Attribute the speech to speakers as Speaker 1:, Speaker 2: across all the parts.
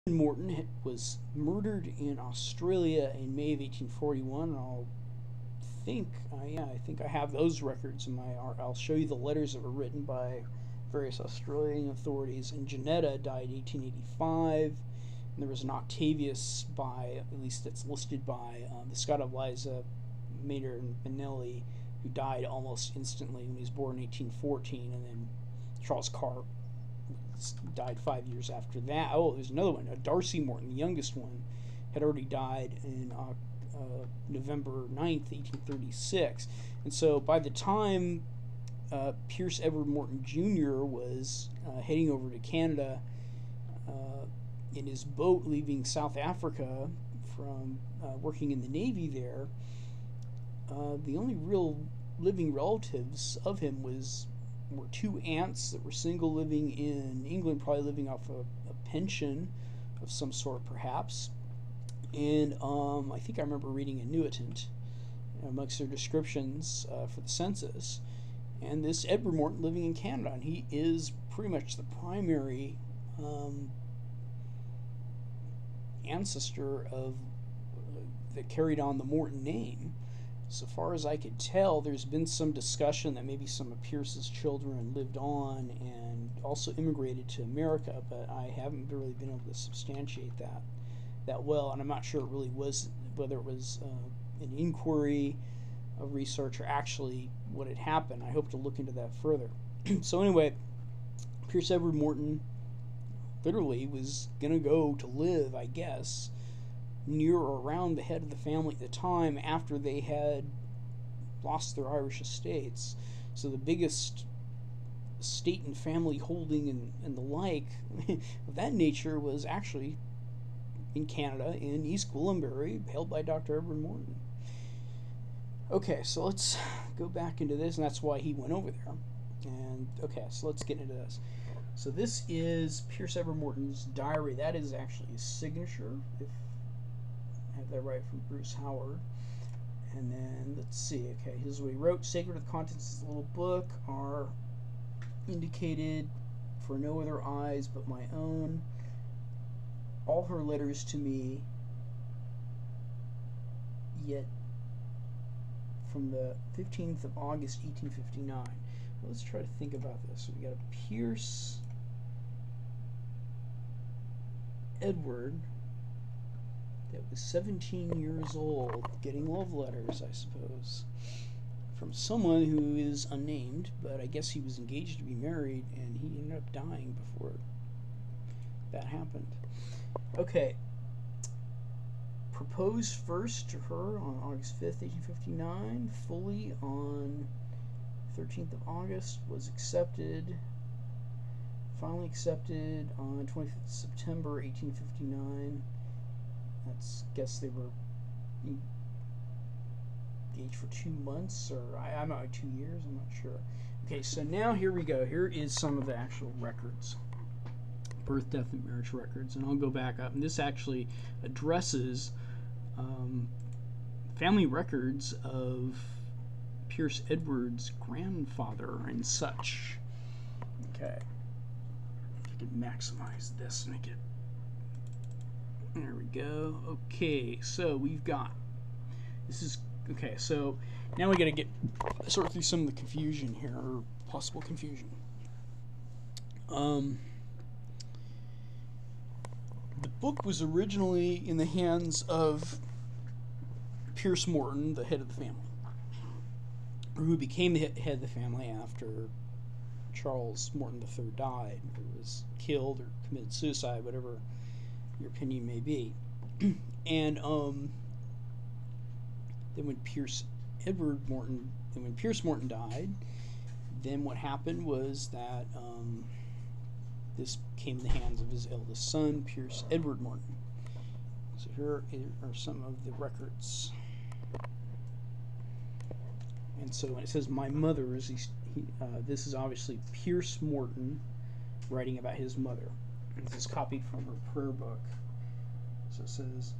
Speaker 1: Morton was murdered in Australia in May of 1841. I think I have those records in my. I'll show you the letters that were written by various Australian authorities. And Janetta died 1885. And there was an Octavius by, at least that's listed by, the Scott Eliza Maynard Benelli, who died almost instantly when he was born in 1814, and then Charles Carr died 5 years after that. Oh, there's another one. Darcy Morton, the youngest one, had already died in November 9th, 1836. And so by the time Pierce Edward Morton Jr. was heading over to Canada in his boat leaving South Africa from working in the Navy there, the only real living relatives of him were two aunts that were single living in England, probably living off a pension of some sort, perhaps. And I think I remember reading annuitant amongst their descriptions for the census. And this Edward Morton living in Canada, and he is pretty much the primary ancestor of that carried on the Morton name. So far as I could tell, there's been some discussion that maybe some of Pierce's children lived on and also immigrated to America, but I haven't really been able to substantiate that well, and I'm not sure it really was, whether it was an inquiry, a research, or actually what had happened. I hope to look into that further. So anyway, Pierce Edward Morton literally was going to go to live, I guess, near or around the head of the family at the time after they had lost their Irish estates. So the biggest estate and family holding and the like of that nature was actually in Canada, in East Gwillimbury, held by Dr. Edward Morton. Okay, so let's go back into this, and that's why he went over there. And okay, so let's get into this. So this is Pierce Edward Morton's diary. That is actually his signature, if I have that right, from Bruce Howard. And then let's see. Okay, here's what he wrote. Sacred of the contents of the little book are indicated for no other eyes but my own. All her letters to me, yet from the 15th of August 1859. Let's try to think about this. So we got a Pierce Edward that was 17 years old getting love letters, I suppose, from someone who is unnamed, but I guess he was engaged to be married and he ended up dying before that happened. Okay. Proposed first to her on August 5th, 1859, fully on 13th of August, was accepted, finally accepted on 25th of September 1859. That's, guess they were engaged for 2 months, or I'm not, 2 years, I'm not sure. Okay, so now here we go. Here is some of the actual records. Birth, death, and marriage records. And I'll go back up. And this actually addresses family records of Pierce Edward's grandfather and such. Okay. If I can maximize this, make it. There we go. Okay, so we've got. This is. Okay, so now we got to sort through some of the confusion here, or possible confusion. The book was originally in the hands of Pierce Morton, the head of the family, or who became the head of the family after Charles Morton III died, or was killed or committed suicide, whatever your opinion may be. And then when Pierce Morton died, then what happened was that this came in the hands of his eldest son, Pierce Edward Morton. So here are some of the records. And so when it says my mother's, this is obviously Pierce Morton writing about his mother. This is copied from her prayer book. So it says,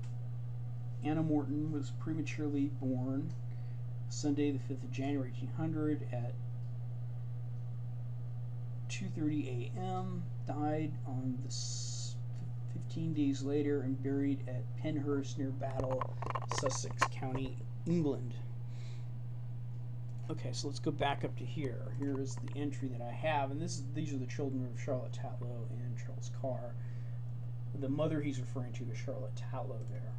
Speaker 1: Anna Morton was prematurely born Sunday the 5th of January 1800 at 2:30 a.m. Died on the 15 days later and buried at Penhurst near Battle, Sussex County, England. Okay, so let's go back up to here. Here is the entry that I have, and these are the children of Charlotte Tatlow and Charles Carr. The mother he's referring to is Charlotte Tatlow there.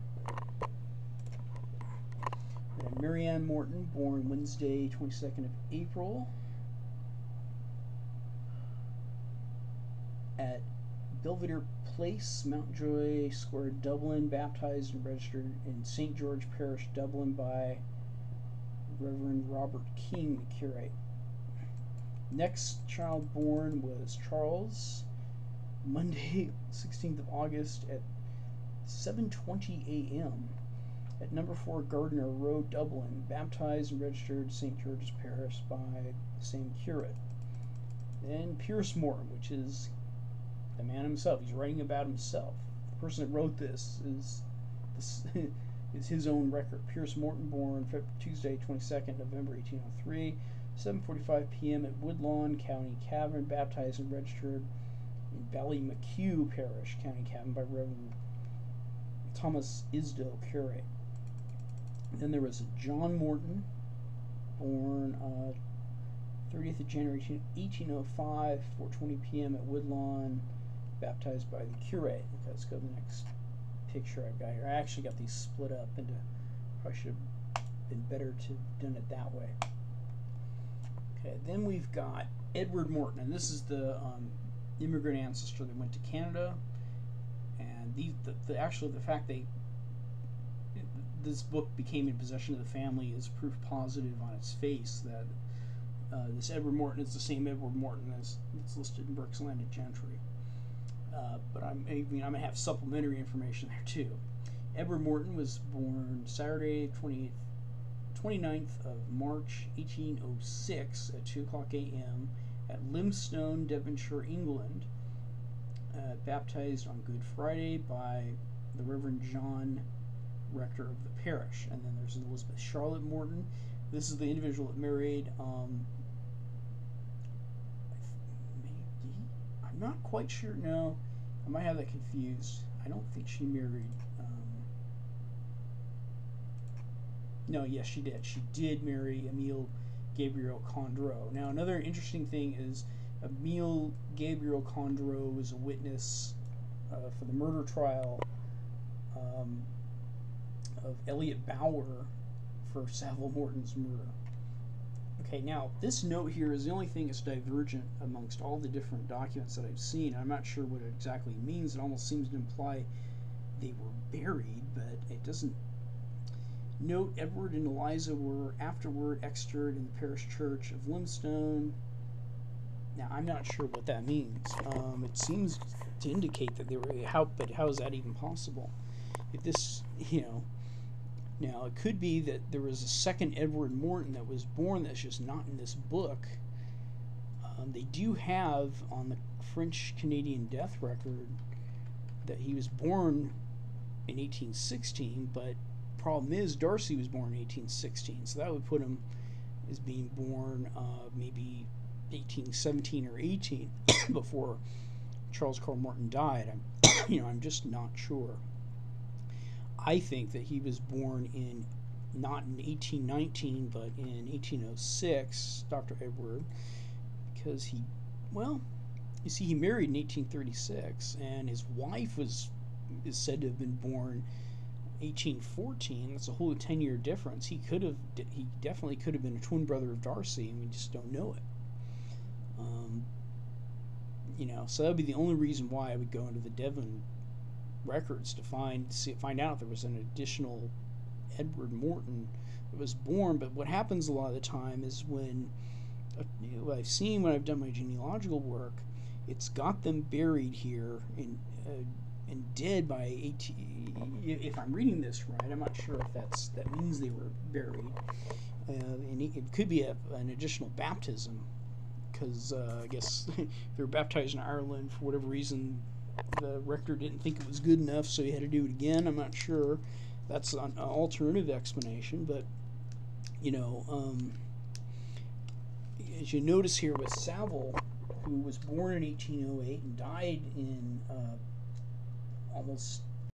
Speaker 1: And Mary Ann Morton, born Wednesday, 22nd of April, at Belvedere Place, Mountjoy Square, Dublin, baptized and registered in St. George Parish, Dublin, by Reverend Robert King, the curate. Next child born was Charles, Monday, 16th of August at 7:20 a.m. at number 4 Gardiner Road, Dublin, baptized and registered St. George's Parish by the same curate. Then Pierce Morton, which is the man himself. He's writing about himself. The person that wrote this is his own record. Pierce Morton, born Tuesday, 22nd November 1803, 7:45 p.m. at Woodlawn, County Cavan, baptized and registered in Ballymacue Parish, County Cavan, by Reverend Thomas Isdell, curate. Then there was John Morton, born 30th of January 1805, 4:20 p.m. at Woodlawn, baptized by the curate. Okay, let's go to the next picture I've got here. I actually got these split up into, probably should have been better to have done it that way. Okay, then we've got Edward Morton, and this is the immigrant ancestor that went to Canada. And the fact this book became in possession of the family is proof positive on its face that this Edward Morton is the same Edward Morton as it's listed in Burke's Landed Gentry. But I'm going to have supplementary information there too. Edward Morton was born Saturday, 29th of March, 1806 at 2 o'clock a.m. at Limestone, Devonshire, England, baptized on Good Friday by the Reverend John, rector of the parish. And then there's Elizabeth Charlotte Morton. This is the individual that married, I'm not quite sure, no, I might have that confused. I don't think she married, no, yes, she did. She did marry Emile Gabriel Condreau. Now, another interesting thing is Emile Gabriel Condreau was a witness for the murder trial of Elliot Bauer for Savile Morton's murder. Okay, now this note here is the only thing that's divergent amongst all the different documents that I've seen. I'm not sure what it exactly means. It almost seems to imply they were buried, but it doesn't. Note, Edward and Eliza were afterward exterred in the parish church of Limestone. Now, I'm not sure what that means. It seems to indicate that they were, but how is that even possible? If this, now it could be that there was a second Edward Morton that was born that's just not in this book. They do have on the French-Canadian death record that he was born in 1816, but problem is Darcy was born in 1816, so that would put him as being born maybe 1817 or 18 before Charles Carl Morton died. I'm just not sure. I think that he was born not in 1819 but in 1806, Dr. Edward, because he married in 1836 and his wife is said to have been born 1814. That's a whole 10-year difference. He definitely could have been a twin brother of Darcy, and we just don't know it. So that would be the only reason why I would go into the Devon records to find out if there was an additional Edward Morton that was born. But what happens a lot of the time is what I've seen when I've done my genealogical work, it's got them buried here and dead by 18. If I'm reading this right, I'm not sure if that means they were buried. And it could be an additional baptism, because I guess if they were baptized in Ireland for whatever reason, the rector didn't think it was good enough, so he had to do it again. I'm not sure. That's an alternative explanation, but as you notice here with Savile, who was born in 1808 and died in almost